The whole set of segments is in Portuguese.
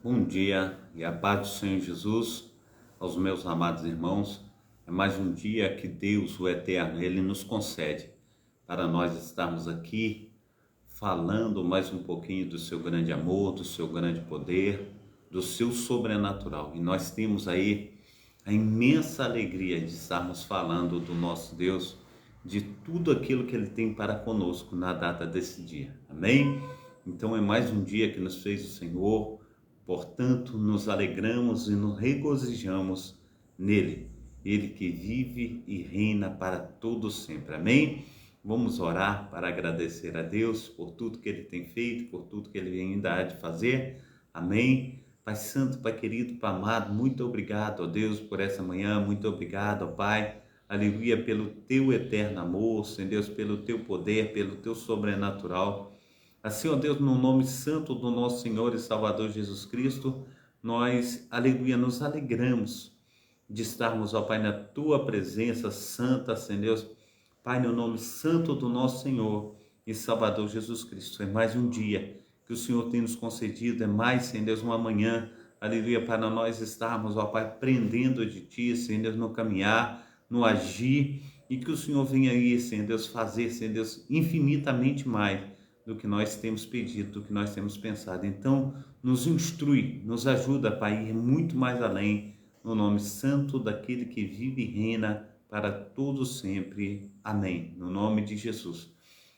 Bom dia e a paz do Senhor Jesus aos meus amados irmãos. É mais um dia que Deus, o Eterno, Ele nos concede para nós estarmos aqui falando mais um pouquinho do seu grande amor, do seu grande poder, do seu sobrenatural. E nós temos aí a imensa alegria de estarmos falando do nosso Deus, de tudo aquilo que Ele tem para conosco na data desse dia. Amém? Então é mais um dia que nos fez o Senhor. Portanto, nos alegramos e nos regozijamos nele, ele que vive e reina para todo sempre. Amém? Vamos orar para agradecer a Deus por tudo que ele tem feito, por tudo que ele ainda há de fazer. Amém? Pai Santo, Pai querido, Pai amado, muito obrigado, ó Deus, por essa manhã. Muito obrigado, ó Pai. Aleluia, pelo teu eterno amor, Senhor Deus, pelo teu poder, pelo teu sobrenatural. Assim, ó Deus, no nome santo do nosso Senhor e Salvador Jesus Cristo, nós, aleluia, nos alegramos de estarmos, ó Pai, na tua presença santa, Senhor Deus. Pai, no nome santo do nosso Senhor e Salvador Jesus Cristo. É mais um dia que o Senhor tem nos concedido, é mais, Senhor Deus, uma manhã, aleluia, para nós estarmos, ó Pai, aprendendo de Ti, Senhor Deus, no caminhar, no agir, e que o Senhor venha aí, Senhor Deus, fazer, Senhor Deus, infinitamente mais do que nós temos pedido, do que nós temos pensado. Então, nos instrui, nos ajuda, Pai, a ir muito mais além, no nome santo daquele que vive e reina para todo sempre. Amém. No nome de Jesus.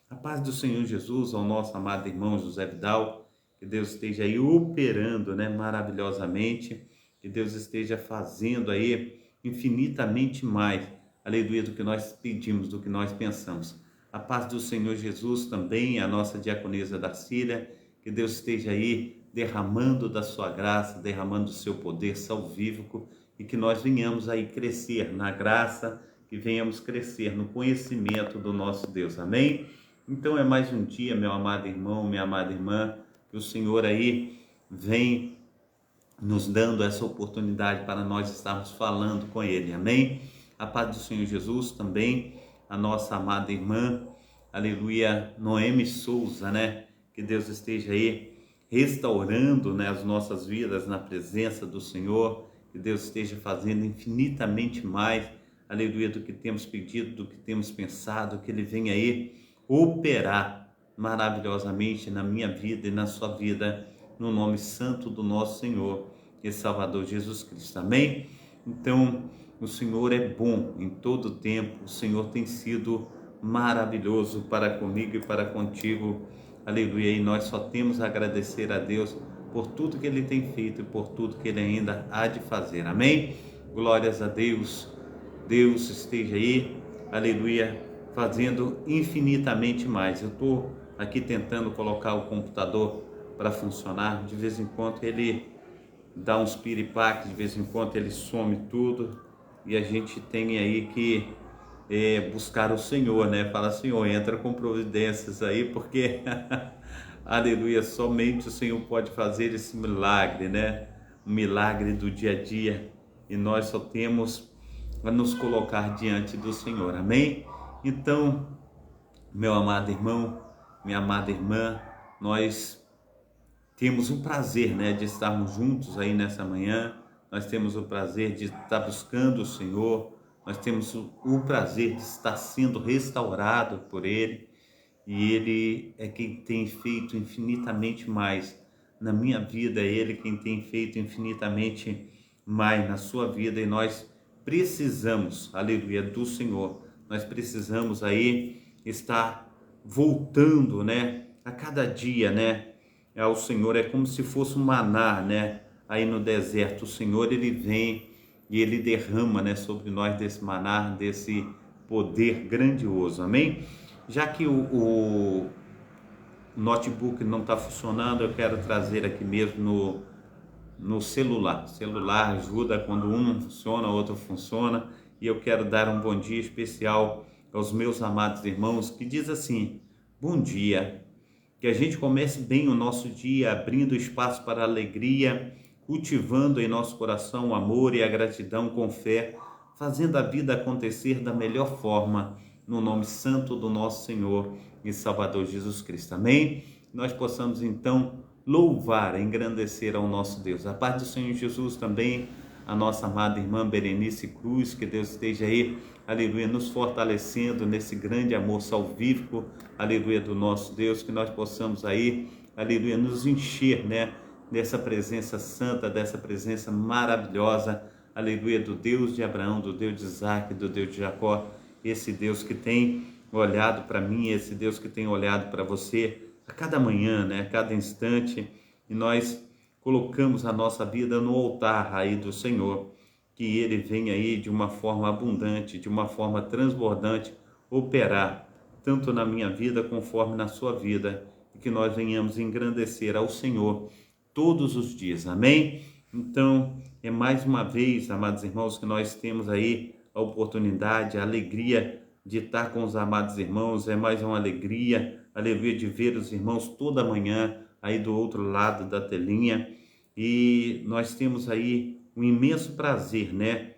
A paz do Senhor Jesus ao nosso amado irmão José Vidal, que Deus esteja aí operando, maravilhosamente, que Deus esteja fazendo aí infinitamente mais, aleluia, do que nós pedimos, do que nós pensamos. A paz do Senhor Jesus também, a nossa diaconisa Darcília, que Deus esteja aí derramando da sua graça, derramando do seu poder salvífico, e que nós venhamos aí crescer na graça, que venhamos crescer no conhecimento do nosso Deus. Amém? Então é mais um dia, meu amado irmão, minha amada irmã, que o Senhor aí vem nos dando essa oportunidade para nós estarmos falando com Ele. Amém? A paz do Senhor Jesus também, a nossa amada irmã, aleluia, Noemi Souza, que Deus esteja aí restaurando, as nossas vidas na presença do Senhor, que Deus esteja fazendo infinitamente mais, aleluia, do que temos pedido, do que temos pensado, que Ele venha aí operar maravilhosamente na minha vida e na sua vida, no nome santo do nosso Senhor e Salvador Jesus Cristo. Amém? Então, o Senhor é bom em todo tempo, o Senhor tem sido maravilhoso para comigo e para contigo, aleluia, e nós só temos a agradecer a Deus por tudo que Ele tem feito e por tudo que Ele ainda há de fazer. Amém? Glórias a Deus. Deus esteja aí, aleluia, fazendo infinitamente mais. Eu estou aqui tentando colocar o computador para funcionar, de vez em quando ele dá uns piripaques, de vez em quando ele some tudo, e a gente tem aí que buscar o Senhor, Fala, Senhor, entra com providências aí, porque aleluia, somente o Senhor pode fazer esse milagre, O milagre do dia a dia, e nós só temos a nos colocar diante do Senhor. Amém? Então, meu amado irmão, minha amada irmã, nós temos o prazer, de estarmos juntos aí nessa manhã. Nós temos o prazer de estar buscando o Senhor. Nós temos o prazer de estar sendo restaurado por Ele. E Ele é quem tem feito infinitamente mais na minha vida. É Ele quem tem feito infinitamente mais na sua vida. E nós precisamos, aleluia, do Senhor. Nós precisamos aí estar voltando, a cada dia, ao Senhor. É como se fosse um maná, aí no deserto. O Senhor, Ele vem e Ele derrama, sobre nós desse maná, desse poder grandioso. Amém? Já que o notebook não está funcionando, eu quero trazer aqui mesmo no celular. O celular ajuda quando um não funciona, o outro funciona. E eu quero dar um bom dia especial aos meus amados irmãos, que diz assim: bom dia. Que a gente comece bem o nosso dia, abrindo espaço para a alegria, cultivando em nosso coração o amor e a gratidão com fé, fazendo a vida acontecer da melhor forma, no nome santo do nosso Senhor e Salvador Jesus Cristo. Amém? Nós possamos então louvar, engrandecer ao nosso Deus. A paz do Senhor Jesus também, a nossa amada irmã Berenice Cruz, que Deus esteja aí, aleluia, nos fortalecendo nesse grande amor salvífico, aleluia, do nosso Deus, que nós possamos aí, aleluia, nos encher, né, dessa presença santa, dessa presença maravilhosa, aleluia, do Deus de Abraão, do Deus de Isaac, do Deus de Jacó, esse Deus que tem olhado para mim, esse Deus que tem olhado para você a cada manhã, né, a cada instante, e nós colocamos a nossa vida no altar aí do Senhor, que Ele venha aí de uma forma abundante, de uma forma transbordante, operar, tanto na minha vida conforme na sua vida, e que nós venhamos engrandecer ao Senhor todos os dias, amém? Então, é mais uma vez, amados irmãos, que nós temos aí a oportunidade, a alegria de estar com os amados irmãos, é mais uma alegria, aleluia, de ver os irmãos toda manhã aí do outro lado da telinha, e nós temos aí um imenso prazer, né,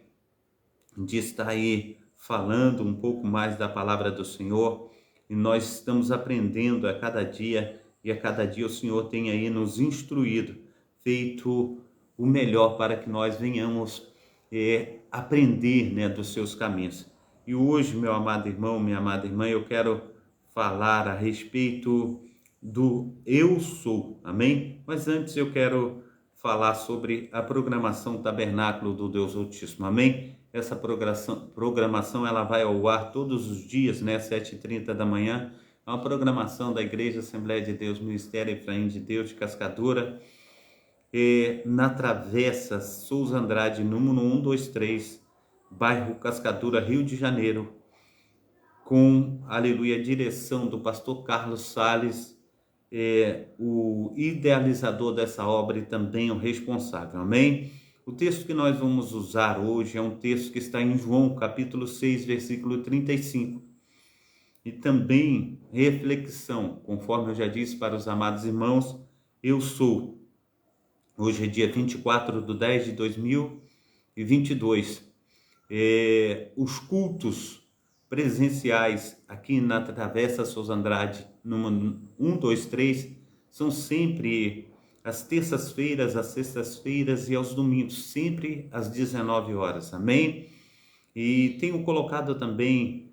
de estar aí falando um pouco mais da palavra do Senhor, e nós estamos aprendendo a cada dia, e a cada dia o Senhor tem aí nos instruído, feito o melhor para que nós venhamos aprender, né, dos seus caminhos. E hoje, meu amado irmão, minha amada irmã, eu quero falar a respeito do Eu Sou, amém? Mas antes eu quero falar sobre a programação Tabernáculo do Deus Altíssimo, amém? Essa programação ela vai ao ar todos os dias, né, 7h30 da manhã, é uma programação da Igreja Assembleia de Deus, Ministério Efraim de Deus de Cascadura, na Travessa Souza Andrade, número 123, bairro Cascadura, Rio de Janeiro, com, aleluia, a direção do pastor Carlos Salles, o idealizador dessa obra e também o responsável, amém? O texto que nós vamos usar hoje é um texto que está em João, capítulo 6, versículo 35, e também reflexão, conforme eu já disse para os amados irmãos, eu sou. Hoje é dia 24/10/2022. Os cultos presenciais aqui na Travessa Souza Andrade, número 123, são sempre às terças-feiras, às sextas-feiras e aos domingos, sempre às 19 horas, amém? E tenho colocado também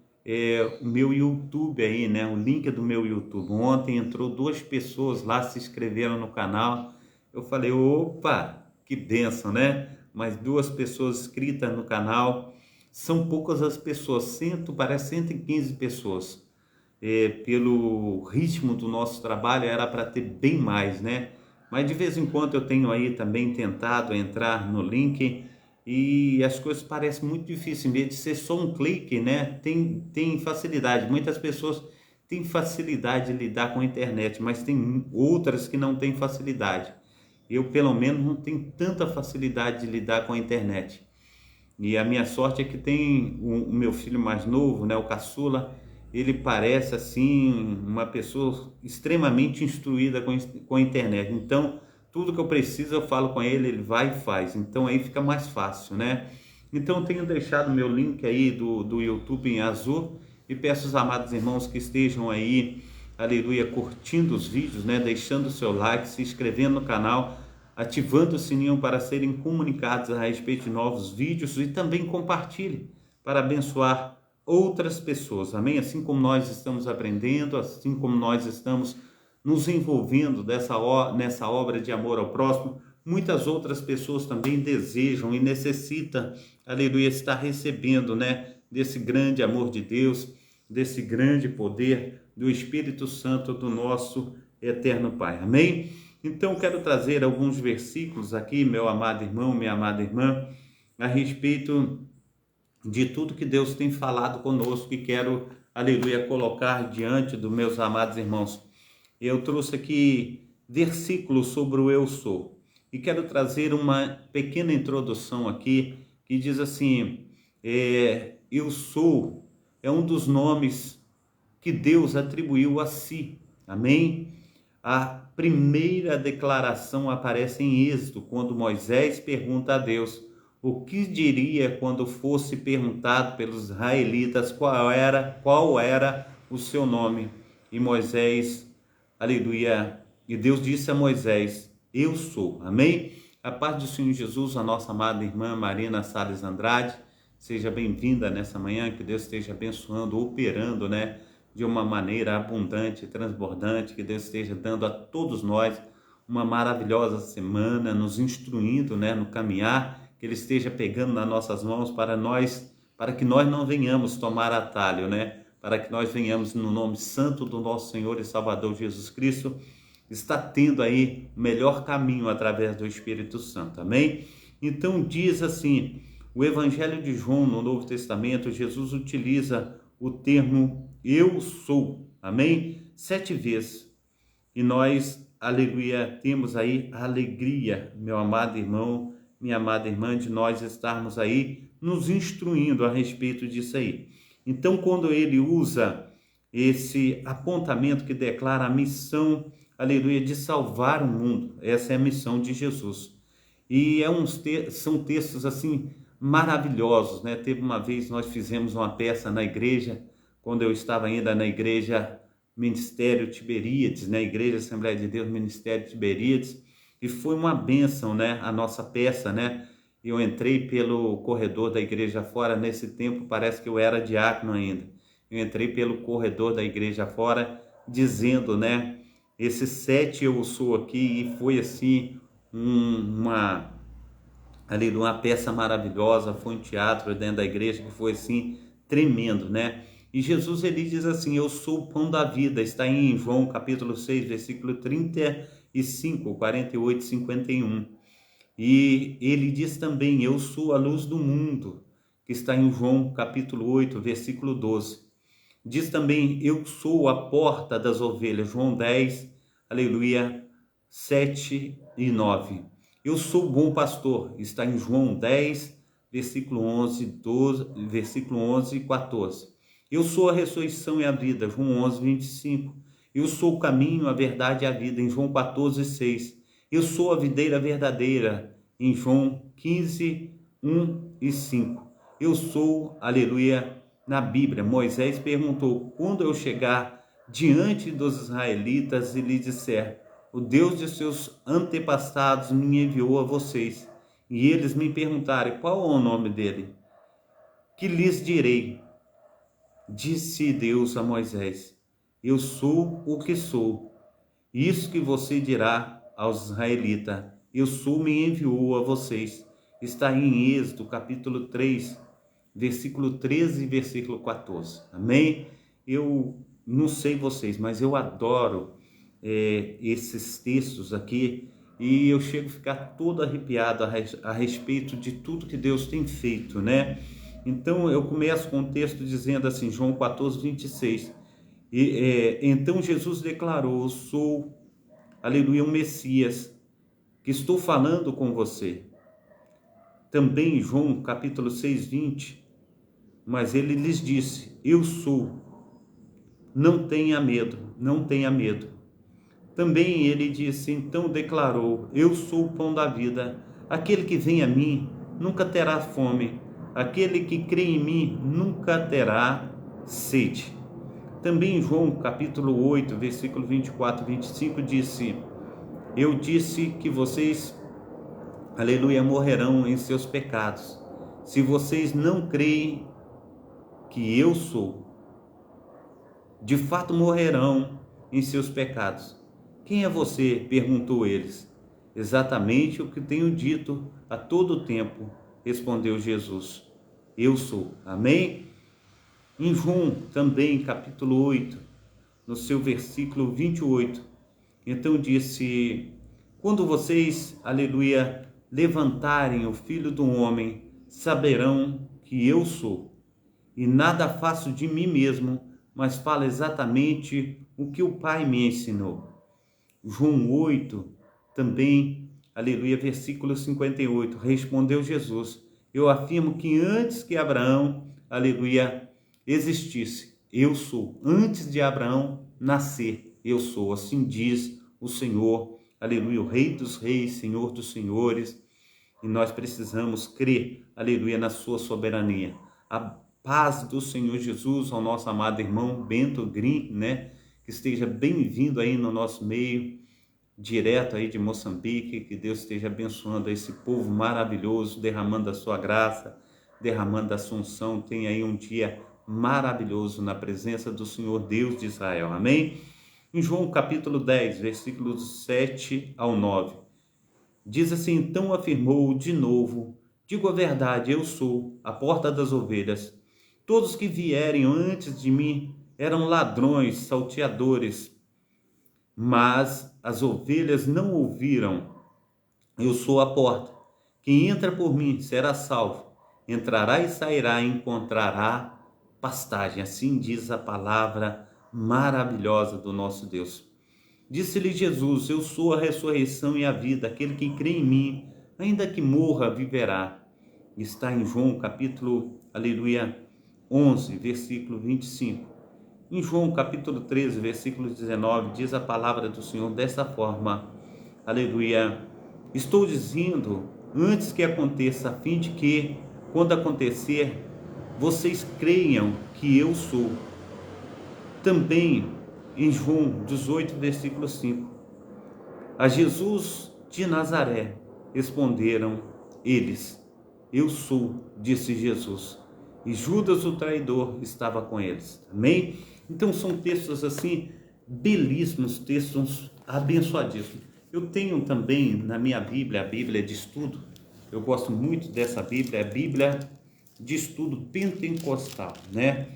o meu YouTube aí, né? O link do meu YouTube. Ontem entrou 2 pessoas lá, se inscreveram no canal. Eu falei, opa, que bênção, né? Mais 2 pessoas inscritas no canal. São poucas as pessoas, parece 115 pessoas. Pelo ritmo do nosso trabalho era para ter bem mais, né? Mas de vez em quando eu tenho aí também tentado entrar no link e as coisas parecem muito difíceis, em vez de ser só um clique, né? Tem facilidade. Muitas pessoas têm facilidade de lidar com a internet, mas tem outras que não têm facilidade. Eu, pelo menos, não tenho tanta facilidade de lidar com a internet. E a minha sorte é que tem o meu filho mais novo, né, o caçula, ele parece assim uma pessoa extremamente instruída com a internet. Então, tudo que eu preciso eu falo com ele, ele vai e faz. Então aí fica mais fácil, né? Então eu tenho deixado meu link aí do YouTube em azul e peço aos amados irmãos que estejam aí, aleluia, curtindo os vídeos, né, deixando o seu like, se inscrevendo no canal, ativando o sininho para serem comunicados a respeito de novos vídeos e também compartilhe para abençoar outras pessoas, amém? Assim como nós estamos aprendendo, assim como nós estamos nos envolvendo nessa obra de amor ao próximo, muitas outras pessoas também desejam e necessitam, aleluia, estar recebendo, né, desse grande amor de Deus, desse grande poder do Espírito Santo do nosso eterno Pai, amém? Então quero trazer alguns versículos aqui, meu amado irmão, minha amada irmã, a respeito de tudo que Deus tem falado conosco e quero, aleluia, colocar diante dos meus amados irmãos. Eu trouxe aqui versículos sobre o Eu Sou e quero trazer uma pequena introdução aqui que diz assim, Eu Sou é um dos nomes que Deus atribuiu a si, amém? A primeira declaração aparece em Êxodo, quando Moisés pergunta a Deus o que diria quando fosse perguntado pelos israelitas qual era o seu nome. E Moisés, aleluia, E Deus disse a Moisés: eu sou. Amém? A paz do Senhor Jesus, a nossa amada irmã Marina Salles Andrade, seja bem-vinda nessa manhã, que Deus esteja abençoando, operando, né, de uma maneira abundante, transbordante, que Deus esteja dando a todos nós uma maravilhosa semana, nos instruindo, né, no caminhar, que Ele esteja pegando nas nossas mãos para que nós não venhamos tomar atalho, né, para que nós venhamos no nome santo do nosso Senhor e Salvador Jesus Cristo, está tendo aí o melhor caminho através do Espírito Santo, amém? Então diz assim, o Evangelho de João no Novo Testamento, Jesus utiliza o termo eu sou, amém? 7 vezes, e nós, aleluia, temos aí a alegria, meu amado irmão, minha amada irmã, de nós estarmos aí nos instruindo a respeito disso aí. Então quando ele usa esse apontamento que declara a missão, aleluia, de salvar o mundo. Essa é a missão de Jesus. E são textos assim maravilhosos, né? Teve uma vez, nós fizemos uma peça na igreja, quando eu estava ainda na igreja Ministério Tiberíades, né? Igreja Assembleia de Deus Ministério Tiberíades, e foi uma bênção, né? A nossa peça, né? Eu entrei pelo corredor da igreja fora, nesse tempo parece que eu era diácono ainda. Eu entrei pelo corredor da igreja fora, dizendo, né? Esse 7 eu sou aqui, e foi assim uma peça maravilhosa, foi um teatro dentro da igreja que foi assim tremendo, né? E Jesus ele diz assim, eu sou o pão da vida, está em João capítulo 6, versículo 35, 48 e 51. E ele diz também, eu sou a luz do mundo, que está em João capítulo 8, versículo 12. Diz também, eu sou a porta das ovelhas, João 10, aleluia, 7 e 9. Eu sou o bom pastor, está em João 10, versículo 11 e 14. Eu sou a ressurreição e a vida, João 11, 25. Eu sou o caminho, a verdade e a vida, em João 14, 6. Eu sou a videira verdadeira, em João 15, 1 e 5. Eu sou, aleluia, na Bíblia, Moisés perguntou, quando eu chegar diante dos israelitas e lhe disser, o Deus de seus antepassados me enviou a vocês, e eles me perguntarem, qual é o nome dele? Que lhes direi? Disse Deus a Moisés, eu sou o que sou. Isso que você dirá aos israelitas, eu sou, me enviou a vocês. Está em Êxodo capítulo 3, versículo 13 e versículo 14, amém? Eu não sei vocês, mas eu adoro esses textos aqui, e eu chego a ficar todo arrepiado a respeito de tudo que Deus tem feito, né? Então eu começo com o texto dizendo assim, João 14, 26, então Jesus declarou, eu sou, aleluia, o Messias, que estou falando com você. Também em João capítulo 6, 20, mas ele lhes disse, eu sou, não tenha medo, não tenha medo. Também ele disse, então declarou, eu sou o pão da vida, aquele que vem a mim nunca terá fome, aquele que crê em mim nunca terá sede. Também em João capítulo 8, versículo 24 e 25 disse, eu disse que vocês, aleluia, morrerão em seus pecados, se vocês não creem que eu sou, de fato morrerão em seus pecados. Quem é você? Perguntou eles. Exatamente o que tenho dito a todo tempo, respondeu Jesus. Eu sou. Amém? Em João também, capítulo 8, no seu versículo 28, então disse, quando vocês, aleluia, levantarem o Filho do Homem, saberão que eu sou, e nada faço de mim mesmo, mas falo exatamente o que o Pai me ensinou. João 8, também, aleluia, versículo 58, respondeu Jesus, eu afirmo que antes que Abraão, aleluia, existisse, eu sou. Antes de Abraão nascer, eu sou. Assim diz o Senhor, aleluia, o Rei dos Reis, Senhor dos Senhores. E nós precisamos crer, aleluia, na sua soberania. A paz do Senhor Jesus ao nosso amado irmão Bento Green, né? Que esteja bem-vindo aí no nosso meio. direto aí de Moçambique, que Deus esteja abençoando esse povo maravilhoso, derramando a sua graça, derramando a sua unção. Tenha aí um dia maravilhoso na presença do Senhor Deus de Israel, amém? Em João capítulo 10, versículos 7 ao 9, diz assim: então afirmou de novo, digo a verdade, eu sou a porta das ovelhas. Todos que vierem antes de mim eram ladrões, salteadores, mas as ovelhas não ouviram. Eu sou a porta. Quem entra por mim será salvo. Entrará e sairá e encontrará pastagem. Assim diz a palavra maravilhosa do nosso Deus. Disse-lhe Jesus: eu sou a ressurreição e a vida. Aquele que crê em mim, ainda que morra, viverá. Está em João capítulo, aleluia, 11, versículo 25. Em João capítulo 13, versículo 19, diz a palavra do Senhor dessa forma, aleluia: estou dizendo antes que aconteça, a fim de que, quando acontecer, vocês creiam que eu sou. Também em João 18, versículo 5, a Jesus de Nazaré responderam eles: eu sou, disse Jesus. E Judas, o traidor, estava com eles. Amém? Então são textos assim, belíssimos, textos abençoadíssimos. Eu tenho também na minha Bíblia, a Bíblia de estudo. Eu gosto muito dessa Bíblia, a Bíblia de estudo pentecostal, né?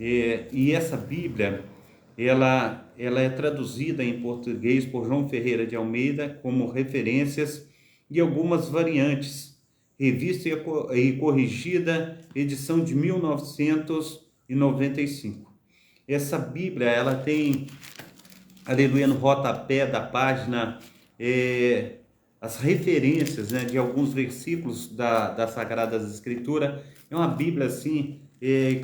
E essa Bíblia, ela é traduzida em português por João Ferreira de Almeida como referências e algumas variantes, revista e corrigida, edição de 1995. Essa Bíblia, ela tem, aleluia, no rodapé da página, as referências, né, de alguns versículos das Sagradas Escrituras. É uma Bíblia assim,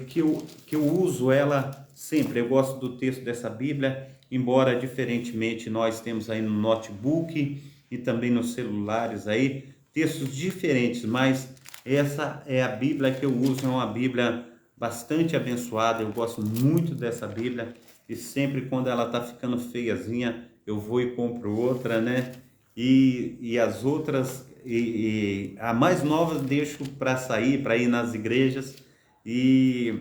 que eu uso ela sempre. Eu gosto do texto dessa Bíblia, embora diferentemente nós temos aí no notebook e também nos celulares aí textos diferentes, mas essa é a Bíblia que eu uso. É uma Bíblia bastante abençoada. Eu gosto muito dessa Bíblia e sempre quando ela está ficando feiazinha eu vou e compro outra, né? E as outras, a mais nova deixo para sair, para ir nas igrejas, e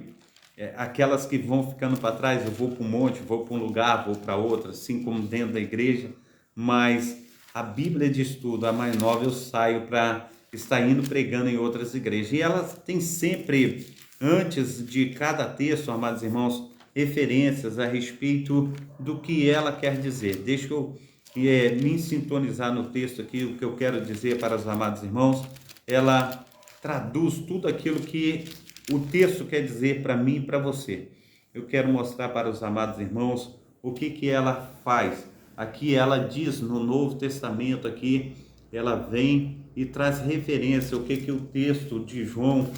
aquelas que vão ficando para trás eu vou para um monte, vou para um lugar, vou para outro, assim como dentro da igreja. Mas a Bíblia de estudo, a mais nova, eu saio para estar indo pregando em outras igrejas. E ela tem sempre, antes de cada texto, amados irmãos, referências a respeito do que ela quer dizer. Deixa eu me sintonizar no texto aqui, o que eu quero dizer para os amados irmãos. Ela traduz tudo aquilo que o texto quer dizer para mim e para você. Eu quero mostrar para os amados irmãos o que ela faz. Aqui ela diz no Novo Testamento, aqui ela vem e traz referência, o que o texto de João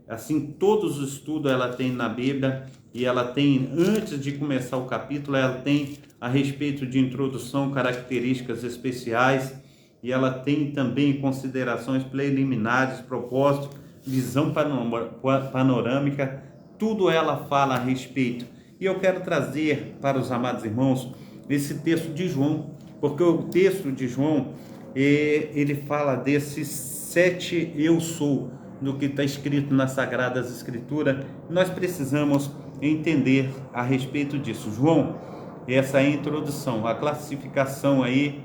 assim, todos os estudos ela tem na Bíblia, e ela tem, antes de começar o capítulo, ela tem a respeito de introdução, características especiais, e ela tem também considerações preliminares, propósito, visão panorâmica, tudo ela fala a respeito. E eu quero trazer para os amados irmãos esse texto de João, porque o texto de João, ele fala desses 7 eu sou, do que está escrito nas Sagradas Escrituras. Nós precisamos entender a respeito disso. João, essa é a introdução, a classificação aí,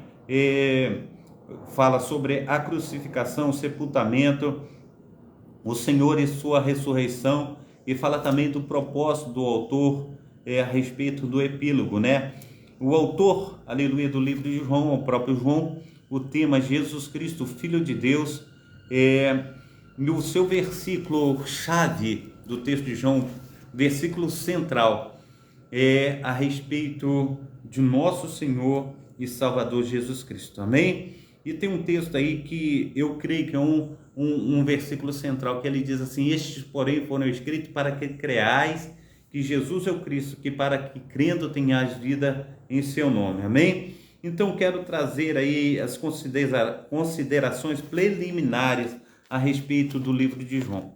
fala sobre a crucificação, o sepultamento, o Senhor e sua ressurreição, e fala também do propósito do autor a respeito do epílogo, né? O autor, aleluia, do livro de João, o próprio João, o tema Jesus Cristo, Filho de Deus, no seu versículo chave do texto de João, versículo central, é a respeito de nosso Senhor e Salvador Jesus Cristo, amém? E tem um texto aí que eu creio que é um versículo central, que ele diz assim: estes, porém, foram escritos para que creais que Jesus é o Cristo, que para que crendo tenhais vida em seu nome, amém? Então quero trazer aí as considerações preliminares a respeito do livro de João.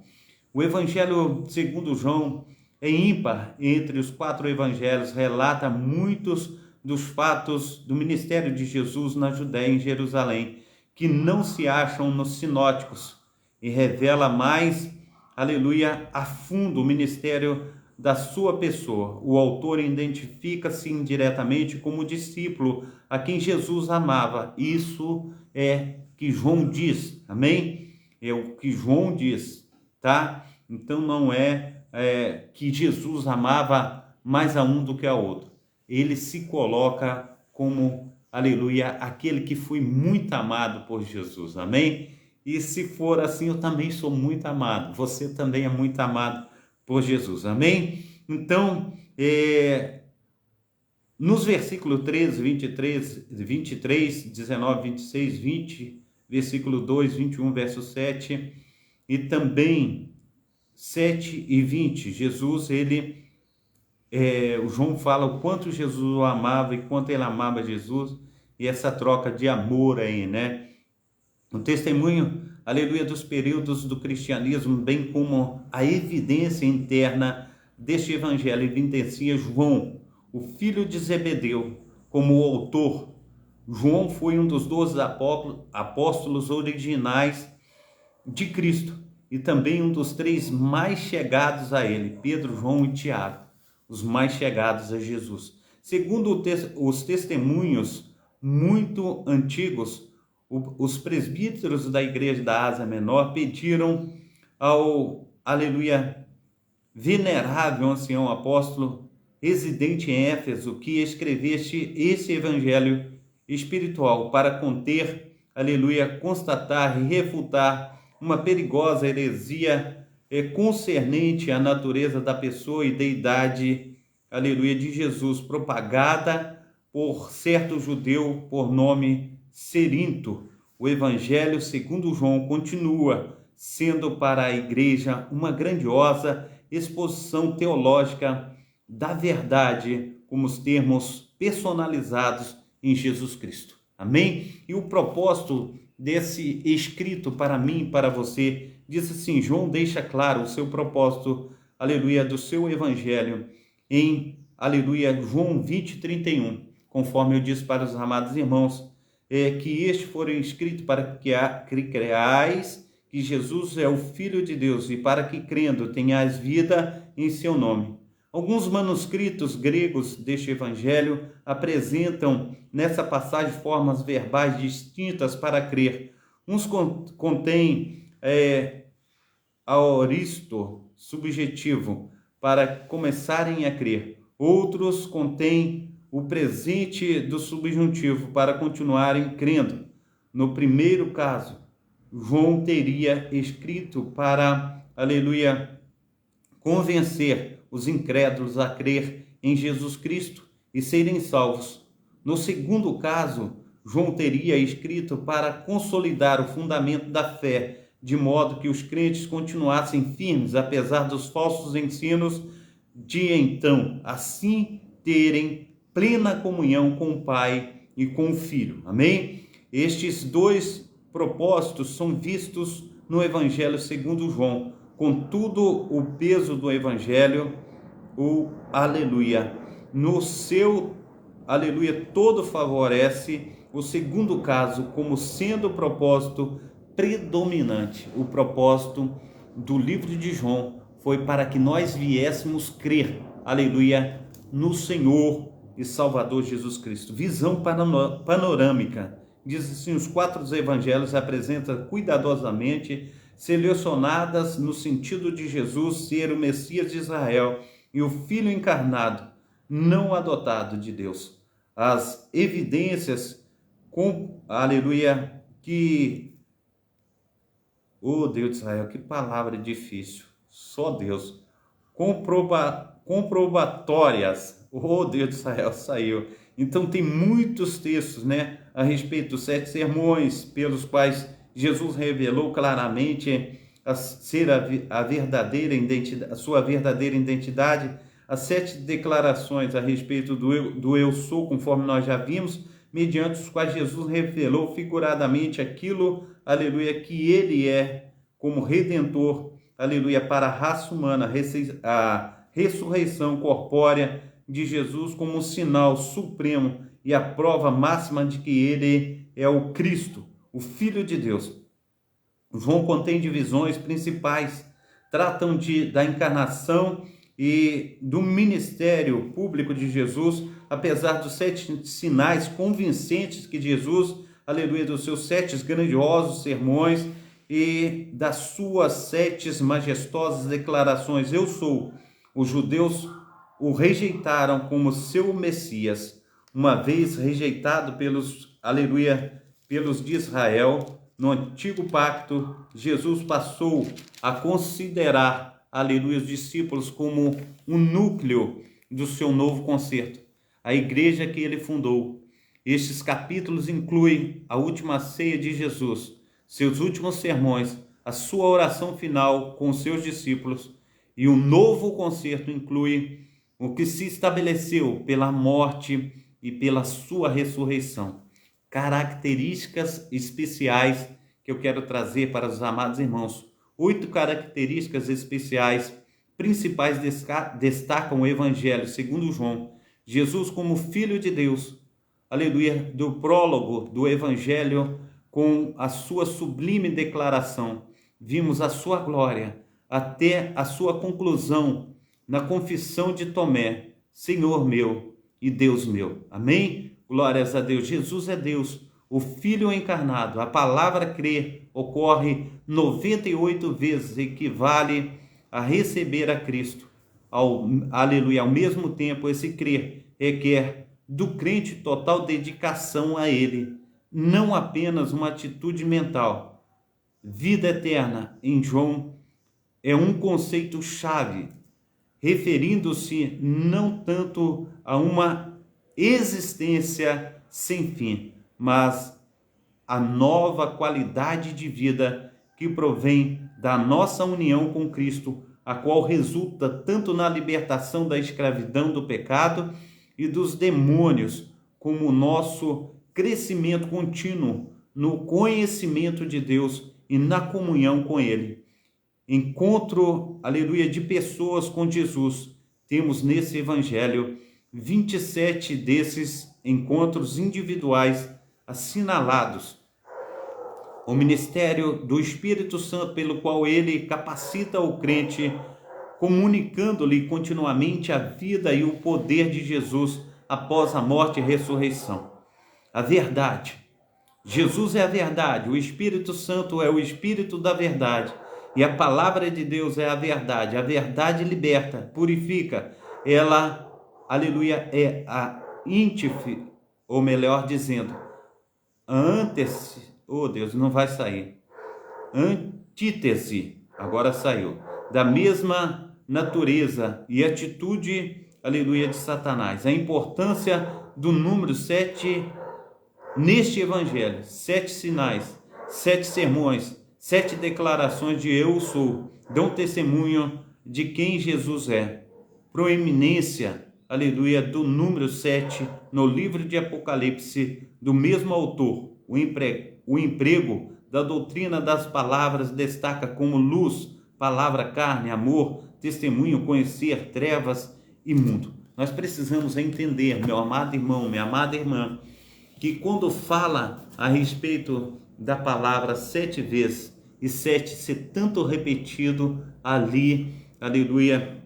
O Evangelho segundo João é ímpar entre os 4 evangelhos, relata muitos dos fatos do ministério de Jesus na Judéia e em Jerusalém, que não se acham nos sinóticos, e revela mais, aleluia, a fundo o ministério da sua pessoa. O autor identifica-se indiretamente como discípulo a quem Jesus amava. Isso é que João diz, amém? É o que João diz, tá? Então não é que Jesus amava mais a um do que a outro. Ele se coloca como, aleluia, aquele que foi muito amado por Jesus, amém? E se for assim, eu também sou muito amado. Você também é muito amado por Jesus, amém? Então, nos versículos 13, 23, 19, 26, 20, versículo 2, 21, verso 7, e também 7 e 20, Jesus, o João fala o quanto Jesus o amava e quanto ele amava Jesus, e essa troca de amor aí, né? O testemunho, aleluia, dos períodos do cristianismo, bem como a evidência interna deste evangelho, evidencia João, o filho de Zebedeu, como o autor. João foi um dos 12 apóstolos originais de Cristo e também um dos 3 mais chegados a ele, Pedro, João e Tiago, os mais chegados a Jesus. Segundo os testemunhos muito antigos, os presbíteros da igreja da Ásia Menor pediram ao, aleluia, venerável ancião apóstolo residente em Éfeso que escrevesse esse evangelho espiritual para conter, aleluia, constatar e refutar uma perigosa heresia concernente à natureza da pessoa e deidade, aleluia, de Jesus, propagada por certo judeu por nome Cerinto. O evangelho segundo João continua sendo para a igreja uma grandiosa exposição teológica da verdade, como os termos personalizados em Jesus Cristo. Amém? E o propósito desse escrito para mim e para você, diz assim, João deixa claro o seu propósito, aleluia, do seu evangelho em, aleluia, João 20, 31, conforme eu disse para os amados irmãos, que este foram escritos para que creais que Jesus é o Filho de Deus e para que crendo tenhais vida em seu nome. Alguns manuscritos gregos deste evangelho apresentam nessa passagem formas verbais distintas para crer. Uns contêm aoristo, subjetivo, para começarem a crer. Outros contêm o presente do subjuntivo para continuarem crendo. No primeiro caso, João teria escrito para, aleluia, convencer os incrédulos a crer em Jesus Cristo e serem salvos. No segundo caso, João teria escrito para consolidar o fundamento da fé, de modo que os crentes continuassem firmes, apesar dos falsos ensinos de então, assim terem plena comunhão com o Pai e com o Filho. Amém? Estes 2 propósitos são vistos no Evangelho segundo João, com todo o peso do Evangelho, o aleluia. No seu, aleluia, todo favorece o segundo caso como sendo o propósito predominante. O propósito do livro de João foi para que nós viéssemos crer, aleluia, no Senhor e Salvador Jesus Cristo. Visão panorâmica. Diz assim, os 4 evangelhos apresentam cuidadosamente, selecionadas no sentido de Jesus ser o Messias de Israel e o Filho encarnado, não adotado de Deus. As evidências, aleluia, que... Oh, Deus de Israel, que palavra difícil. Só Deus. Comprobatórias. Oh, Deus de Israel, saiu. Então tem muitos textos, né, a respeito dos 7 sermões pelos quais Jesus revelou claramente a verdadeira identidade, a sua verdadeira identidade, as 7 declarações a respeito do eu sou, conforme nós já vimos, mediante os quais Jesus revelou figuradamente aquilo, aleluia, que ele é como redentor, aleluia, para a raça humana, a ressurreição corpórea de Jesus como um sinal supremo e a prova máxima de que ele é o Cristo, o Filho de Deus. João contém divisões principais, tratam da encarnação e do ministério público de Jesus, apesar dos 7 sinais convincentes que Jesus, aleluia, dos seus 7 grandiosos sermões e das suas 7 majestosas declarações. Eu sou. Os judeus o rejeitaram como seu Messias, uma vez rejeitado pelos de Israel. No antigo pacto, Jesus passou a considerar, os discípulos como um núcleo do seu novo concerto, a igreja que ele fundou. Estes capítulos incluem a última ceia de Jesus, seus últimos sermões, a sua oração final com os seus discípulos, e o novo concerto inclui o que se estabeleceu pela morte e pela sua ressurreição. Características especiais que eu quero trazer para os amados irmãos. 8 características especiais principais destacam o Evangelho segundo João. Jesus como Filho de Deus, aleluia, do prólogo do Evangelho com a sua sublime declaração. Vimos a sua glória até a sua conclusão na confissão de Tomé, Senhor meu e Deus meu. Amém? Glórias a Deus. Jesus é Deus, o Filho encarnado. A palavra crer ocorre 98 vezes, equivale a receber a Cristo. Aleluia. Ao mesmo tempo, esse crer requer do crente total dedicação a Ele, não apenas uma atitude mental. Vida eterna, em João, é um conceito-chave, referindo-se não tanto a uma existência sem fim, mas a nova qualidade de vida que provém da nossa união com Cristo, a qual resulta tanto na libertação da escravidão do pecado e dos demônios, como o nosso crescimento contínuo no conhecimento de Deus e na comunhão com Ele. Encontro, aleluia, de pessoas com Jesus. Temos nesse evangelho 27 desses encontros individuais assinalados. O ministério do Espírito Santo, pelo qual ele capacita o crente, comunicando-lhe continuamente a vida e o poder de Jesus após a morte e ressurreição. A verdade. Jesus é a verdade, o Espírito Santo é o Espírito da verdade, e a palavra de Deus é a verdade. A verdade liberta, purifica, ela, aleluia, é a íntife, ou melhor dizendo, Deus, não vai sair. Antítese, agora saiu, da mesma natureza e atitude, aleluia, de Satanás. A importância do número 7 neste evangelho, 7 sinais, 7 sermões, 7 declarações de eu sou, dão testemunho de quem Jesus é. Proeminência, aleluia, do número 7 no livro de Apocalipse, do mesmo autor. O emprego da doutrina das palavras destaca como luz, palavra, carne, amor, testemunho, conhecer, trevas e mundo. Nós precisamos entender, meu amado irmão, minha amada irmã, que quando fala a respeito da palavra 7 vezes, e 7 ser tanto repetido ali, aleluia,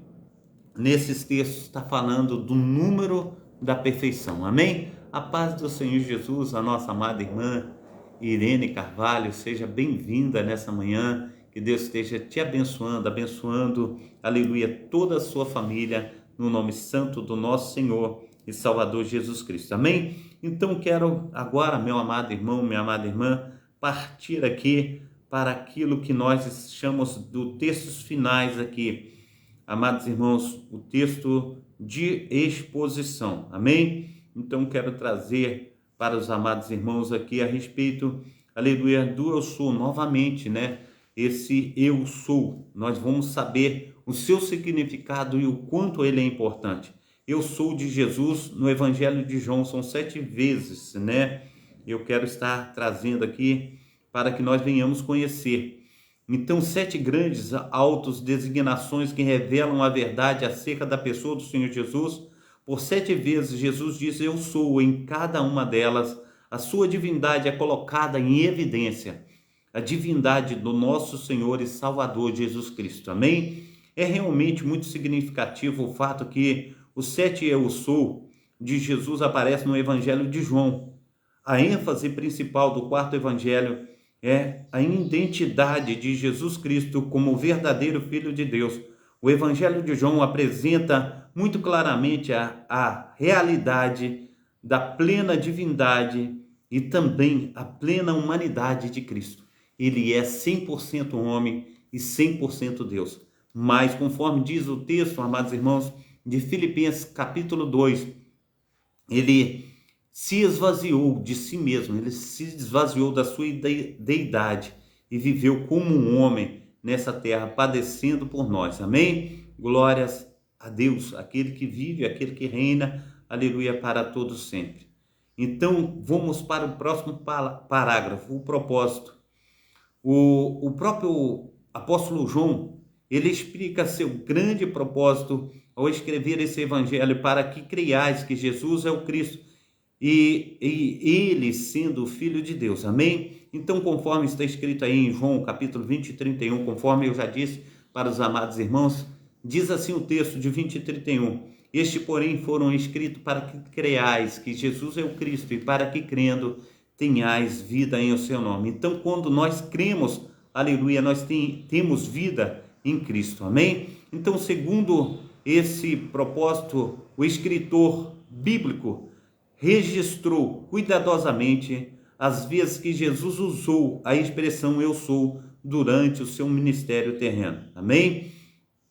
nesses textos está falando do número da perfeição, amém? A paz do Senhor Jesus, a nossa amada irmã Irene Carvalho, seja bem-vinda nessa manhã, que Deus esteja te abençoando, aleluia, toda a sua família, no nome santo do nosso Senhor e Salvador Jesus Cristo, amém? Então quero agora, meu amado irmão, minha amada irmã, partir aqui para aquilo que nós chamamos do textos finais aqui, amados irmãos, o texto de exposição, amém? Então quero trazer para os amados irmãos aqui a respeito, aleluia, do eu sou, novamente, né? Esse eu sou, nós vamos saber o seu significado e o quanto ele é importante. Eu sou de Jesus, no Evangelho de João, são 7 vezes, né? Eu quero estar trazendo aqui para que nós venhamos conhecer. Então, 7 grandes autos designações que revelam a verdade acerca da pessoa do Senhor Jesus, Por 7 vezes Jesus diz eu sou em cada uma delas. A sua divindade é colocada em evidência. A divindade do nosso Senhor e Salvador Jesus Cristo. Amém? É realmente muito significativo o fato que os 7 eu sou de Jesus aparece no Evangelho de João. A ênfase principal do quarto evangelho é a identidade de Jesus Cristo como o verdadeiro Filho de Deus. O Evangelho de João apresenta muito claramente a realidade da plena divindade e também a plena humanidade de Cristo. Ele é 100% homem e 100% Deus. Mas, conforme diz o texto, amados irmãos, de Filipenses capítulo 2, ele se esvaziou de si mesmo, ele se esvaziou da sua deidade e viveu como um homem nessa terra, padecendo por nós. Amém? Glórias a Deus, aquele que vive, aquele que reina, aleluia, para todos sempre. Então, vamos para o próximo parágrafo, o propósito. O próprio apóstolo João, ele explica seu grande propósito ao escrever esse evangelho para que creiais que Jesus é o Cristo e ele sendo o Filho de Deus. Amém? Então, conforme está escrito aí em João, capítulo 20 e 31, conforme eu já disse para os amados irmãos, diz assim o texto de 20 e 31, este, porém, foram escritos para que creiais que Jesus é o Cristo e para que crendo tenhais vida em o seu nome. Então, quando nós cremos, aleluia, nós temos vida em Cristo. Amém? Então, segundo esse propósito, o escritor bíblico registrou cuidadosamente as vezes que Jesus usou a expressão eu sou durante o seu ministério terreno. Amém?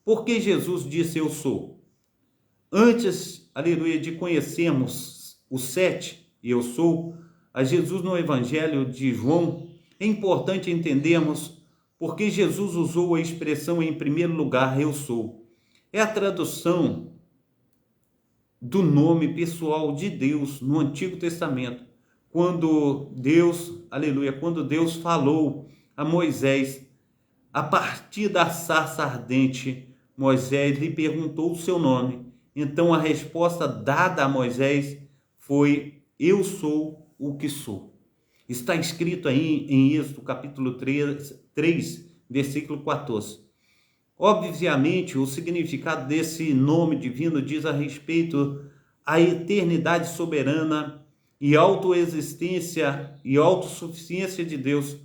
Por que Jesus disse eu sou? Antes, aleluia, de conhecermos o 7, eu sou, a Jesus no Evangelho de João, é importante entendermos por que Jesus usou a expressão em primeiro lugar eu sou. É a tradução do nome pessoal de Deus no Antigo Testamento. Quando Deus, aleluia, quando Deus falou a Moisés, a partir da sarça ardente, Moisés lhe perguntou o seu nome. Então a resposta dada a Moisés foi, eu sou o que sou. Está escrito aí em Êxodo capítulo 3, versículo 14. Obviamente, o significado desse nome divino diz a respeito à eternidade soberana e autoexistência e autossuficiência de Deus.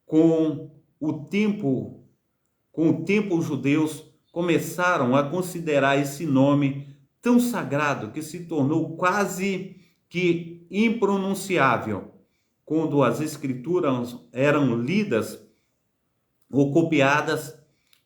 Com o tempo, os judeus começaram a considerar esse nome tão sagrado que se tornou quase que impronunciável. Quando as escrituras eram lidas ou copiadas,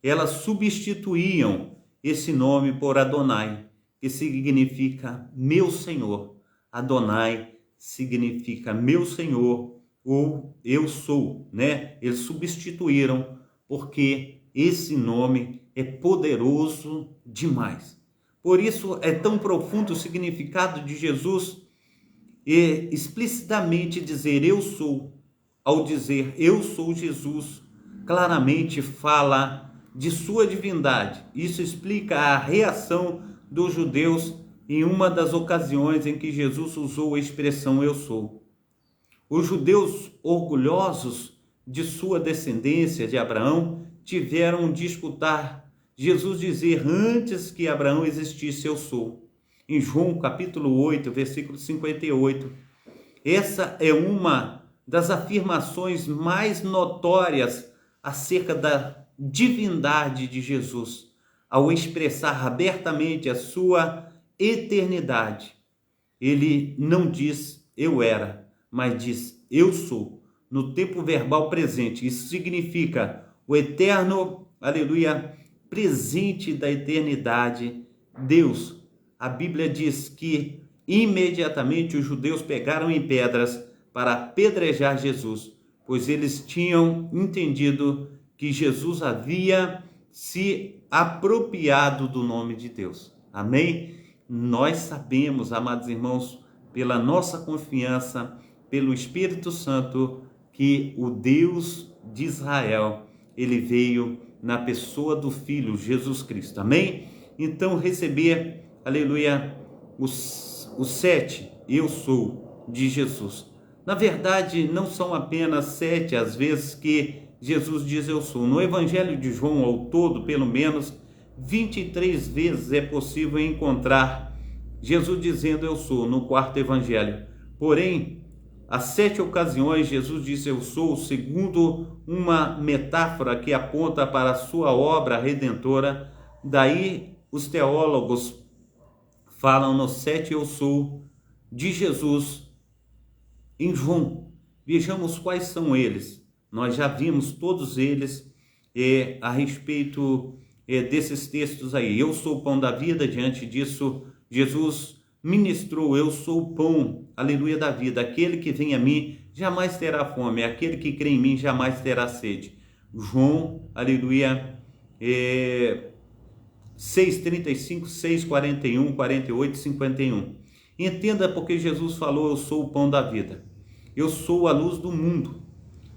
elas substituíam esse nome por Adonai, que significa meu Senhor. Adonai significa meu Senhor ou eu sou, né? Eles substituíram porque esse nome é poderoso demais. Por isso é tão profundo o significado de Jesus e explicitamente dizer eu sou, ao dizer eu sou Jesus, claramente fala de sua divindade. Isso explica a reação dos judeus em uma das ocasiões em que Jesus usou a expressão eu sou. Os judeus orgulhosos de sua descendência de Abraão tiveram de escutar Jesus dizer antes que Abraão existisse eu sou. Em João capítulo 8, versículo 58. Essa é uma das afirmações mais notórias acerca da divindade de Jesus, ao expressar abertamente a sua eternidade. Ele não diz eu era, mas diz eu sou, no tempo verbal presente. Isso significa o eterno, aleluia, presente da eternidade, Deus. A Bíblia diz que imediatamente os judeus pegaram em pedras para apedrejar Jesus, pois eles tinham entendido que Jesus havia se apropriado do nome de Deus. Amém? Nós sabemos, amados irmãos, pela nossa confiança, pelo Espírito Santo, que o Deus de Israel, ele veio na pessoa do Filho Jesus Cristo. Amém? Então, receber, aleluia, os 7 eu sou de Jesus. Na verdade, não são apenas 7 as vezes que Jesus diz eu sou. No Evangelho de João, ao todo, pelo menos 23 vezes é possível encontrar Jesus dizendo eu sou, no quarto Evangelho. Porém, as 7 ocasiões Jesus diz eu sou, segundo uma metáfora que aponta para a sua obra redentora. Daí os teólogos falam nos 7 eu sou de Jesus em João. Vejamos quais são eles. Nós já vimos todos eles a respeito desses textos aí. Eu sou o pão da vida. Diante disso, Jesus ministrou: eu sou o pão, aleluia, da vida. Aquele que vem a mim jamais terá fome, aquele que crê em mim jamais terá sede. João, aleluia, 6,35, 6,41, 48, 51. Entenda porque Jesus falou: eu sou o pão da vida, eu sou a luz do mundo.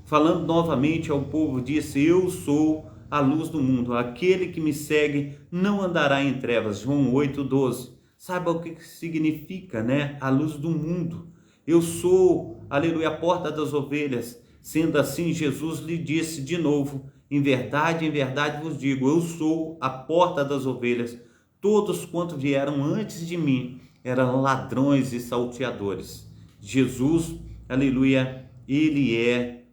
Falando novamente ao povo, disse: eu sou a luz do mundo, aquele que me segue não andará em trevas. João 8,12. Saiba o que significa, né? A luz do mundo. Eu sou, aleluia, a porta das ovelhas. Sendo assim, Jesus lhe disse de novo: em verdade vos digo, eu sou a porta das ovelhas. Todos quanto vieram antes de mim eram ladrões e salteadores. Jesus, aleluia, ele é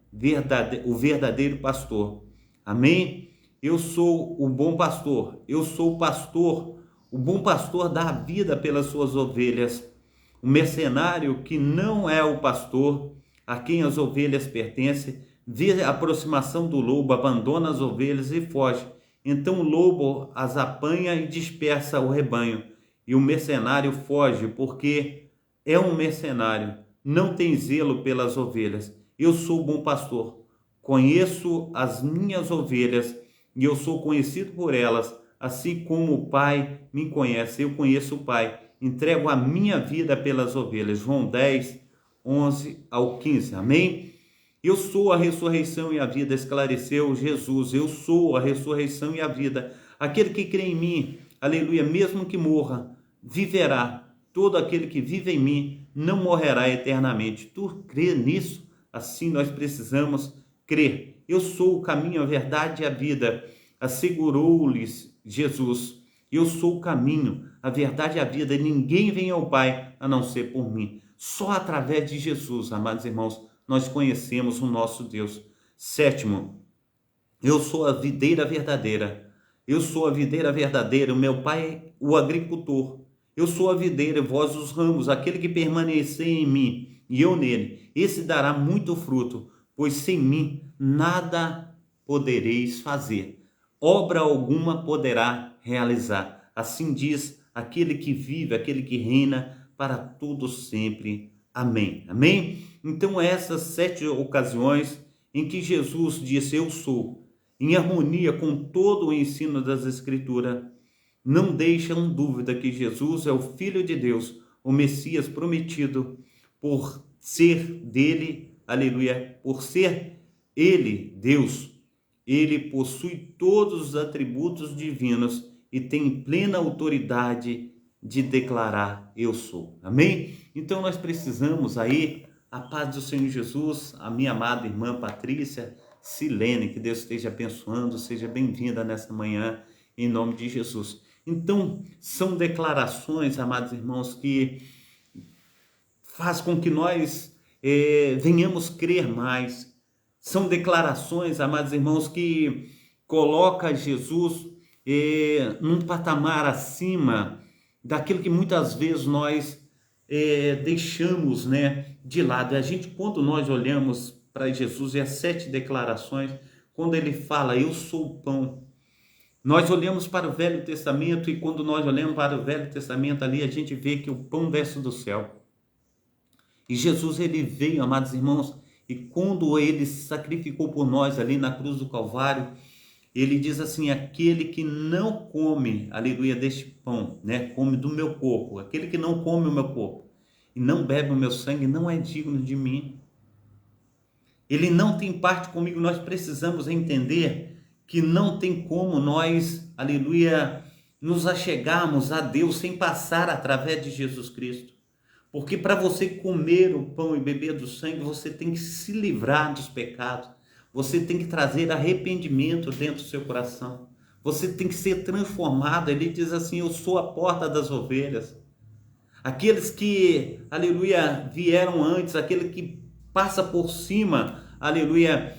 o verdadeiro pastor. Amém? Eu sou o bom pastor. Eu sou o pastor. O bom pastor dá a vida pelas suas ovelhas. O mercenário, que não é o pastor, a quem as ovelhas pertencem, vê a aproximação do lobo, abandona as ovelhas e foge. Então o lobo as apanha e dispersa o rebanho. E o mercenário foge porque é um mercenário, não tem zelo pelas ovelhas. Eu sou o bom pastor, conheço as minhas ovelhas e eu sou conhecido por elas, assim como o Pai me conhece. Eu conheço o Pai, entrego a minha vida pelas ovelhas. João 10, 11 ao 15. Amém? Eu sou a ressurreição e a vida, esclareceu Jesus. Eu sou a ressurreição e a vida. Aquele que crê em mim, aleluia, mesmo que morra, viverá. Todo aquele que vive em mim não morrerá eternamente. Tu crê nisso? Assim nós precisamos crer. Eu sou o caminho, a verdade e a vida, assegurou-lhes Jesus. Eu sou o caminho, a verdade e a vida. Ninguém vem ao Pai a não ser por mim. Só através de Jesus, amados irmãos, nós conhecemos o nosso Deus. 7, eu sou a videira verdadeira. Eu sou a videira verdadeira, o meu Pai, o agricultor. Eu sou a videira, vós os ramos. Aquele que permanecer em mim e eu nele, esse dará muito fruto, pois sem mim nada podereis fazer. Obra alguma poderá realizar. Assim diz aquele que vive, aquele que reina para todos sempre. Amém. Amém? Então essas 7 ocasiões em que Jesus disse eu sou, em harmonia com todo o ensino das Escrituras, não deixam dúvida que Jesus é o Filho de Deus, o Messias prometido. Por ser dele, aleluia, por ser ele Deus, ele possui todos os atributos divinos e tem plena autoridade de declarar eu sou. Amém? Então nós precisamos aí, a paz do Senhor Jesus, a minha amada irmã Patrícia Silene, que Deus esteja abençoando, seja bem-vinda nessa manhã, em nome de Jesus. Então, são declarações, amados irmãos, que faz com que nós venhamos crer mais. São declarações, amados irmãos, que coloca Jesus num patamar acima daquilo que muitas vezes nós deixamos, né, de lado. A gente, quando nós olhamos para Jesus e as 7 declarações, quando ele fala, eu sou o pão, nós olhamos para o Velho Testamento e quando nós olhamos para o Velho Testamento ali, a gente vê que o pão desce do céu. E Jesus, ele veio, amados irmãos, e quando ele sacrificou por nós ali na cruz do Calvário, ele diz assim, aquele que não come, aleluia, deste pão, né, come do meu corpo, aquele que não come o meu corpo e não bebe o meu sangue, não é digno de mim. Ele não tem parte comigo. Nós precisamos entender que não tem como nós, aleluia, nos achegarmos a Deus sem passar através de Jesus Cristo. Porque para você comer o pão e beber do sangue, você tem que se livrar dos pecados. Você tem que trazer arrependimento dentro do seu coração. Você tem que ser transformado. Ele diz assim: eu sou a porta das ovelhas. Aqueles que, aleluia, vieram antes, aquele que passa por cima, aleluia,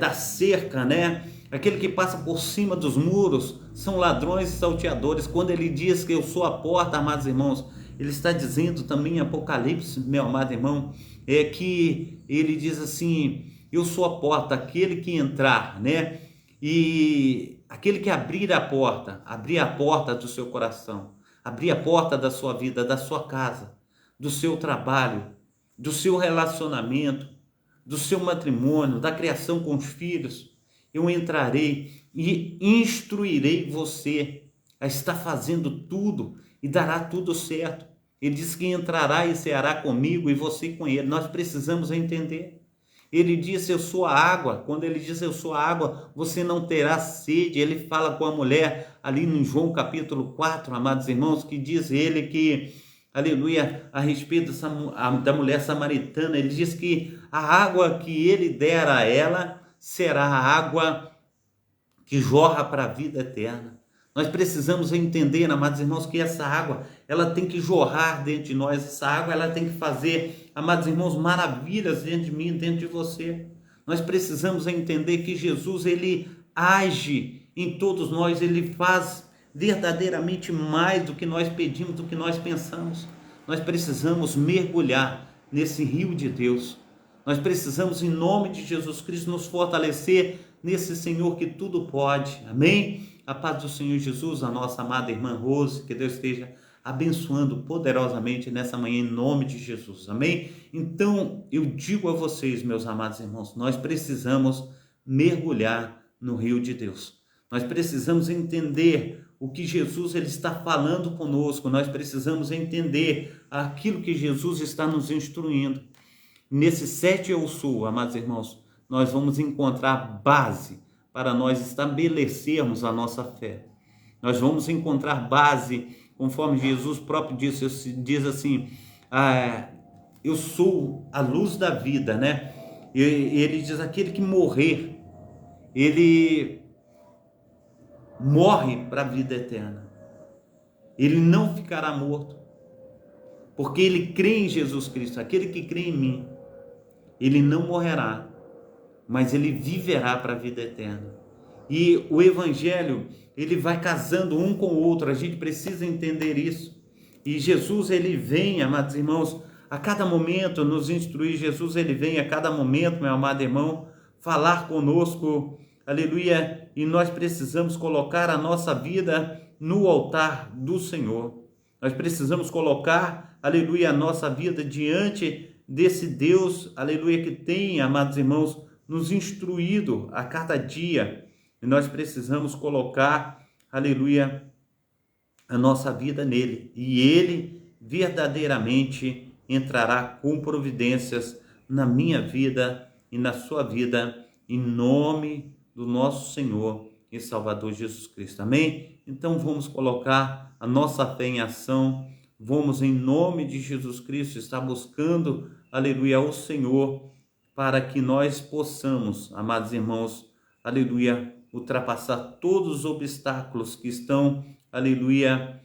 da cerca, né? Aquele que passa por cima dos muros, são ladrões e salteadores. Quando ele diz que eu sou a porta, amados irmãos, ele está dizendo também em Apocalipse, meu amado irmão, que ele diz assim: eu sou a porta, aquele que entrar, né? E aquele que abrir a porta do seu coração, abrir a porta da sua vida, da sua casa, do seu trabalho, do seu relacionamento, do seu matrimônio, da criação com os filhos, eu entrarei e instruirei você a estar fazendo tudo e dará tudo certo. Ele diz que entrará e ceará comigo e você com ele. Nós precisamos entender. Ele disse: eu sou a água. Quando ele diz eu sou a água, você não terá sede. Ele fala com a mulher ali em João capítulo 4, amados irmãos, que diz ele que, aleluia, a respeito da mulher samaritana, ele diz que a água que ele dera a ela será a água que jorra para a vida eterna. Nós precisamos entender, amados irmãos, que essa água, ela tem que jorrar dentro de nós. Essa água, ela tem que fazer, amados irmãos, maravilhas dentro de mim, dentro de você. Nós precisamos entender que Jesus, ele age em todos nós, ele faz verdadeiramente mais do que nós pedimos, do que nós pensamos. Nós precisamos mergulhar nesse rio de Deus. Nós precisamos, em nome de Jesus Cristo, nos fortalecer nesse Senhor que tudo pode. Amém? A paz do Senhor Jesus, a nossa amada irmã Rose, que Deus esteja abençoando poderosamente nessa manhã, em nome de Jesus. Amém? Então, eu digo a vocês, meus amados irmãos, nós precisamos mergulhar no rio de Deus. Nós precisamos entender o que Jesus ele está falando conosco. Nós precisamos entender aquilo que Jesus está nos instruindo. Nesse 7 eu sou, amados irmãos, nós vamos encontrar base para nós estabelecermos a nossa fé. Nós vamos encontrar base, conforme Jesus próprio diz assim: eu sou a luz da vida, né? E ele diz: aquele que morrer, ele morre para a vida eterna. Ele não ficará morto, porque ele crê em Jesus Cristo. Aquele que crê em mim, ele não morrerá, mas ele viverá para a vida eterna. E o evangelho, ele vai casando um com o outro. A gente precisa entender isso. E Jesus, ele vem, amados irmãos, a cada momento nos instruir. Jesus, ele vem a cada momento, meu amado irmão, falar conosco, aleluia. E nós precisamos colocar a nossa vida no altar do Senhor. Nós precisamos colocar, aleluia, a nossa vida diante desse Deus, aleluia, que tem, amados irmãos, nos instruído a cada dia. E nós precisamos colocar, aleluia, a nossa vida nele. E ele verdadeiramente entrará com providências na minha vida e na sua vida, em nome do nosso Senhor e Salvador Jesus Cristo. Amém? Então vamos colocar a nossa fé em ação. Vamos, em nome de Jesus Cristo, estar buscando, aleluia, o Senhor, para que nós possamos, amados irmãos, aleluia, ultrapassar todos os obstáculos que estão, aleluia,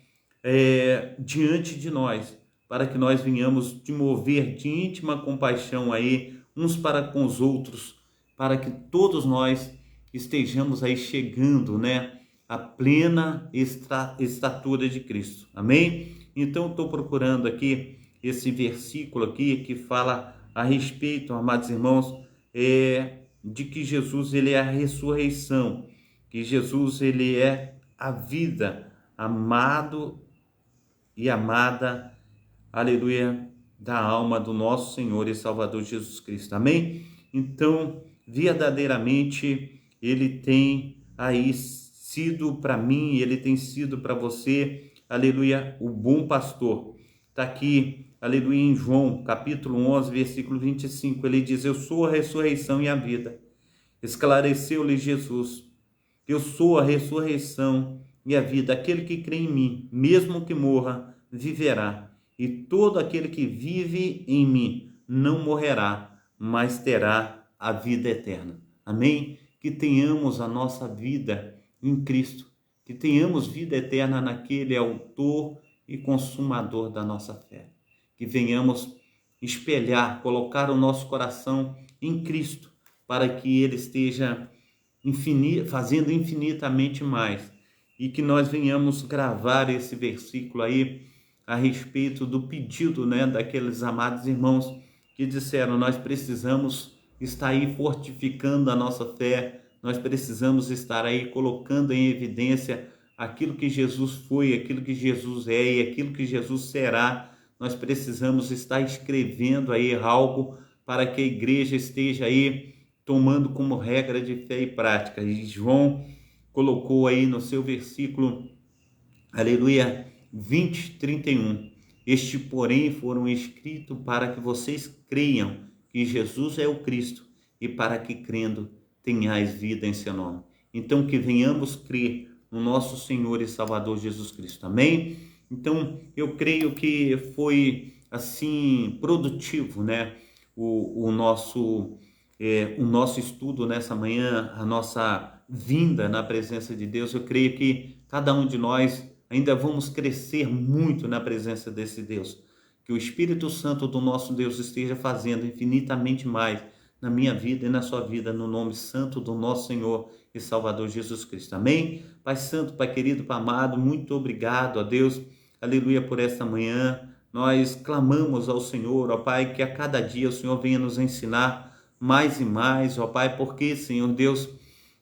diante de nós, para que nós venhamos te mover de íntima compaixão aí, uns para com os outros, para que todos nós estejamos aí chegando, né, à plena estatura de Cristo. Amém? Então, estou procurando aqui esse versículo aqui que fala a respeito, amados irmãos, de que Jesus, ele é a ressurreição, que Jesus, ele é a vida, amado e amada, aleluia, da alma do nosso Senhor e Salvador Jesus Cristo. Amém? Então, verdadeiramente, ele tem aí sido para mim, ele tem sido para você, aleluia, o bom pastor. Está aqui, aleluia, em João, capítulo 11, versículo 25, ele diz: eu sou a ressurreição e a vida. Esclareceu-lhe Jesus: eu sou a ressurreição e a vida. Aquele que crê em mim, mesmo que morra, viverá. E todo aquele que vive em mim não morrerá, mas terá a vida eterna. Amém? Que tenhamos a nossa vida em Cristo, que tenhamos vida eterna naquele autor e consumador da nossa fé. Que venhamos espelhar, colocar o nosso coração em Cristo, para que Ele esteja fazendo infinitamente mais. E que nós venhamos gravar esse versículo aí a respeito do pedido, daqueles amados irmãos que disseram: nós precisamos estar aí fortificando a nossa fé, nós precisamos estar aí colocando em evidência aquilo que Jesus foi, aquilo que Jesus é e aquilo que Jesus será. Nós precisamos estar escrevendo aí algo para que a igreja esteja aí tomando como regra de fé e prática. E João colocou aí no seu versículo, aleluia, 20, 31. Este, porém, foram escritos para que vocês creiam que Jesus é o Cristo e para que, crendo, tenhais vida em seu nome. Então, que venhamos crer no nosso Senhor e Salvador Jesus Cristo. Amém? Então, eu creio que foi, assim, produtivo, o nosso estudo nessa manhã, a nossa vinda na presença de Deus. Eu creio que cada um de nós ainda vamos crescer muito na presença desse Deus. Que o Espírito Santo do nosso Deus esteja fazendo infinitamente mais na minha vida e na sua vida, no nome santo do nosso Senhor e Salvador Jesus Cristo. Amém? Pai Santo, Pai querido, Pai amado, muito obrigado a Deus, aleluia, por esta manhã. Nós clamamos ao Senhor, ó Pai, que a cada dia o Senhor venha nos ensinar mais e mais, ó Pai, porque, Senhor Deus,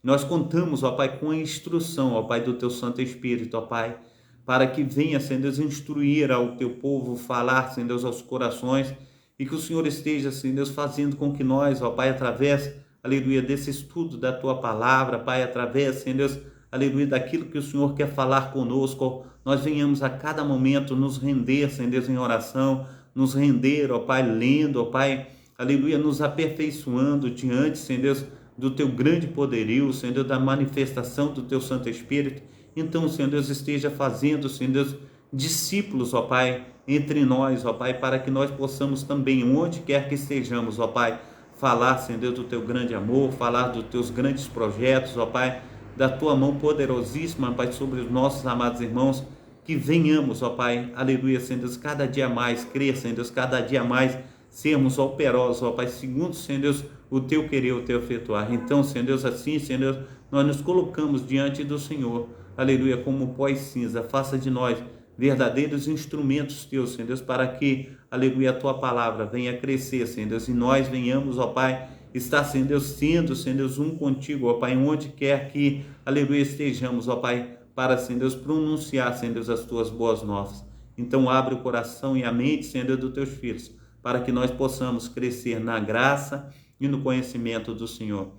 nós contamos, ó Pai, com a instrução, ó Pai, do Teu Santo Espírito, ó Pai, para que venha, Senhor Deus, instruir ao Teu povo, falar, Senhor Deus, aos corações, e que o Senhor esteja, Senhor Deus, fazendo com que nós, ó Pai, através, aleluia, desse estudo da Tua Palavra, Pai, através, Senhor Deus, aleluia, daquilo que o Senhor quer falar conosco, nós venhamos a cada momento nos render, Senhor Deus, em oração, nos render, ó Pai, lendo, ó Pai, aleluia, nos aperfeiçoando diante, Senhor Deus, do Teu grande poderio, Senhor Deus, da manifestação do Teu Santo Espírito. Então, Senhor Deus, esteja fazendo, Senhor Deus, discípulos, ó Pai, entre nós, ó Pai, para que nós possamos também, onde quer que estejamos, ó Pai, falar, Senhor Deus, do Teu grande amor, falar dos Teus grandes projetos, ó Pai, da Tua mão poderosíssima, Pai, sobre os nossos amados irmãos, que venhamos, ó Pai, aleluia, Senhor Deus, cada dia mais crer, Senhor Deus, cada dia mais sermos operosos, ó Pai, segundo, Senhor Deus, o Teu querer, o Teu efetuar. Então, Senhor Deus, assim, Senhor Deus, nós nos colocamos diante do Senhor, aleluia, como pó e cinza. Faça de nós verdadeiros instrumentos Teus, Senhor Deus, para que, aleluia, a Tua palavra venha crescer, Senhor Deus, e nós venhamos, ó Pai, estar, Senhor Deus, Senhor Deus, um contigo, ó Pai, onde quer que, aleluia, estejamos, ó Pai, para, Senhor Deus, pronunciar, Senhor Deus, as Tuas boas novas. Então, abre o coração e a mente, Senhor Deus, dos Teus filhos, para que nós possamos crescer na graça e no conhecimento do Senhor.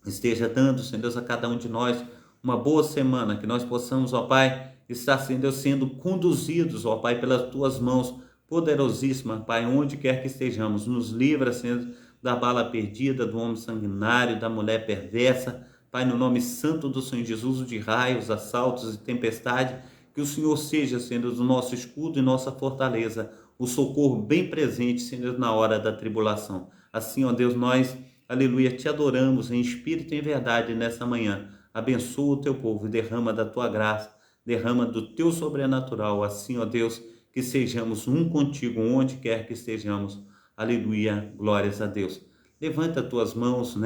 Esteja dando, Senhor Deus, a cada um de nós uma boa semana, que nós possamos, ó Pai, estar, Senhor Deus, sendo conduzidos, ó Pai, pelas Tuas mãos poderosíssimas, Pai, onde quer que estejamos. Nos livra, Senhor, da bala perdida, do homem sanguinário, da mulher perversa, Pai, no nome santo do Senhor Jesus, de raios, assaltos e tempestade, que o Senhor seja, Senhor Deus, o nosso escudo e nossa fortaleza, o socorro bem presente, Senhor, na hora da tribulação. Assim, ó Deus, nós, aleluia, Te adoramos em espírito e em verdade nessa manhã. Abençoa o Teu povo e derrama da Tua graça, derrama do Teu sobrenatural. Assim, ó Deus, que sejamos um contigo, onde quer que estejamos. Aleluia, glórias a Deus. Levanta Tuas mãos,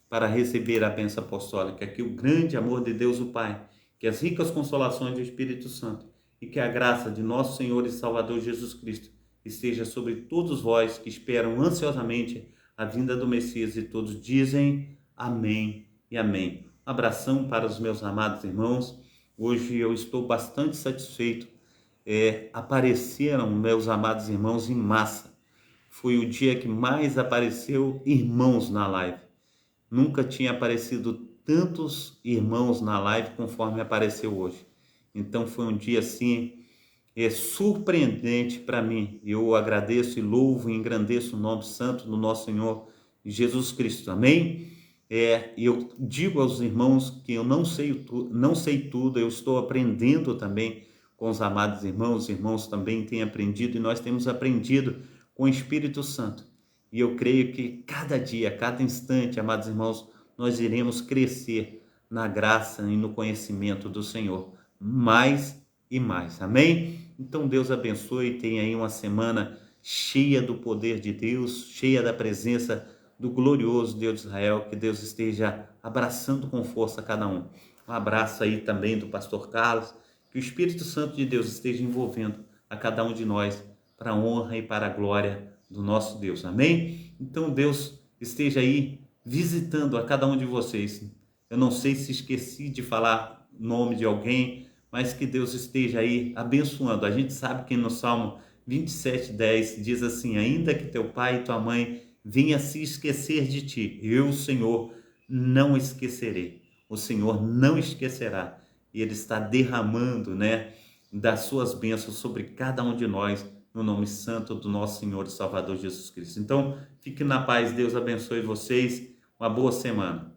para receber a bênção apostólica. Que o grande amor de Deus, o Pai, que as ricas consolações do Espírito Santo e que a graça de nosso Senhor e Salvador Jesus Cristo esteja sobre todos vós que esperam ansiosamente a vinda do Messias, e todos dizem amém e amém. Um abração para os meus amados irmãos. Hoje eu estou bastante satisfeito. Apareceram meus amados irmãos em massa. Foi o dia que mais apareceu irmãos na live. Nunca tinha aparecido tantos irmãos na live conforme apareceu hoje. Então foi um dia assim surpreendente para mim. Eu agradeço e louvo e engrandeço o nome santo do nosso Senhor Jesus Cristo. Amém? E eu digo aos irmãos que eu não sei tudo, eu estou aprendendo também com os amados irmãos. Os irmãos também têm aprendido e nós temos aprendido com o Espírito Santo. E eu creio que cada dia, cada instante, amados irmãos, nós iremos crescer na graça e no conhecimento do Senhor, mais e mais. Amém? Então Deus abençoe, tenha aí uma semana cheia do poder de Deus, cheia da presença do glorioso Deus de Israel, que Deus esteja abraçando com força cada um. Um abraço aí também do pastor Carlos, que o Espírito Santo de Deus esteja envolvendo a cada um de nós para a honra e para a glória do nosso Deus. Amém? Então Deus esteja aí visitando a cada um de vocês. Eu não sei se esqueci de falar o nome de alguém, mas que Deus esteja aí abençoando. A gente sabe que no Salmo 27:10 diz assim: ainda que teu pai e tua mãe venha se esquecer de ti, eu, Senhor, não esquecerei. O Senhor não esquecerá. E Ele está derramando, das suas bênçãos sobre cada um de nós, no nome santo do nosso Senhor e Salvador Jesus Cristo. Então, fique na paz, Deus abençoe vocês, uma boa semana.